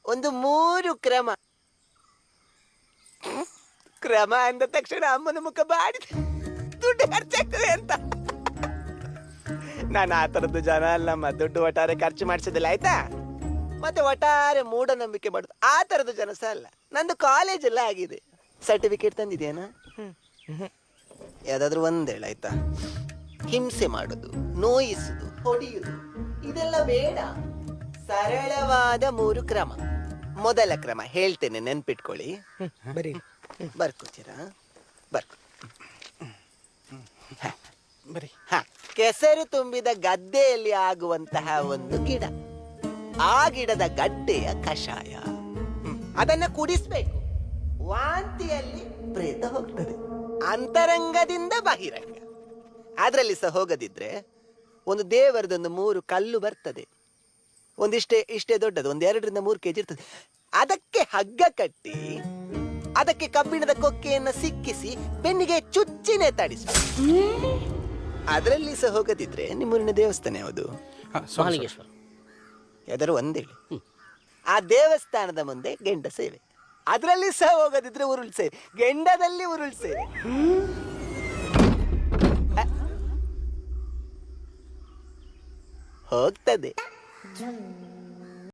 ಒಂದು 3 ಕ್ರಮ. ಕ್ರಮ ಅಂದ ತಕ್ಷಣ ಅಮ್ಮನ ಮುಖ ಬಾಡಿದೆ, ದುಡ್ಡು ಖರ್ಚಾಗ್ತದೆ ಅಂತ. ನಾನು ಆ ತರದ್ದು ಜನ ಅಲ್ಲಮ್ಮ, ದುಡ್ಡು ಒಟ್ಟಾರೆ ಖರ್ಚು ಮಾಡಿಸೋದಿಲ್ಲ ಆಯ್ತಾ. ಮತ್ತೆ ಒಟ್ಟಾರೆ ಮೂಢನಂಬಿಕೆ ಮಾಡುದು ಆ ತರದ ಜನ ಸಹ ಅಲ್ಲ. ನಂದು ಕಾಲೇಜ್ ಎಲ್ಲ ಆಗಿದೆ, ಸರ್ಟಿಫಿಕೇಟ್ ತಂದಿದ್ಯಾನ? ಯಾವ್ದಾದ್ರು ಒಂದೇಳ ಆಯ್ತಾ. ಹಿಂಸೆ ಮಾಡುದು, ನೋಯಿಸುದು, ಹೊಡೆಯುದು ಇದೆಲ್ಲ ಬೇಡ. ಸರಳವಾದ 3 ಕ್ರಮ. ಮೊದಲ ಕ್ರಮ ಹೇಳ್ತೇನೆ, ನೆನ್ಪಿಟ್ಕೊಳ್ಳಿ. ಬರೀ ಬರ್ಕೋತೀರಾ? ಬರ್ಕೊ. ಬರೀ ಕೆಸರು ತುಂಬಿದ ಗದ್ದೆಯಲ್ಲಿ ಆಗುವಂತಹ ಒಂದು ಗಿಡ, ಆ ಗಿಡದ ಗಡ್ಡೆಯ ಕಷಾಯ. ಅದನ್ನ ಕುಡಿಸ್ಬೇಕು. ವಾಂತಿಯಲ್ಲಿ ಪ್ರೇತ ಹೋಗ್ತದೆ, ಅಂತರಂಗದಿಂದ ಬಹಿರಂಗ. ಅದರಲ್ಲಿ ಸಹ ಹೋಗದಿದ್ರೆ ಒಂದು ದೇವರದೊಂದು 3 ಕಲ್ಲು ಬರ್ತದೆ, ಇಷ್ಟೇ ದೊಡ್ಡದು, 2 3 ಕೆಜಿ ಇರ್ತದೆ. ಅದಕ್ಕೆ ಹಗ್ಗ ಕಟ್ಟಿ ಅದಕ್ಕೆ ಕಬ್ಬಿಣದ ಕೊಕ್ಕೆಯನ್ನು ಸಿಕ್ಕಿಸಿ ಬೆನ್ನಿಗೆ ಚುಚ್ಚಿನೇ ತಾಡಿಸಿ. ಅದರಲ್ಲಿ ಸಹ ಹೋಗದಿದ್ರೆ ನಿಮ್ಮೂರಿನ ದೇವಸ್ಥಾನ ಯಾವುದು? ಮಹಾಲಿಂಗೇಶ್ವರ. ಯಾವ್ದಾರು ಒಂದೇಳಿ. ಆ ದೇವಸ್ಥಾನದ ಮುಂದೆ ಗೆಂಡ ಸೇವೆ. ಅದರಲ್ಲಿ ಸಹ ಹೋಗದಿದ್ರೆ ಉರುಳು ಸೇವೆ, ಗೆಂಡದಲ್ಲಿ ಉರುಳು ಸೇವೆ. ಹೋಗ್ತದೆ.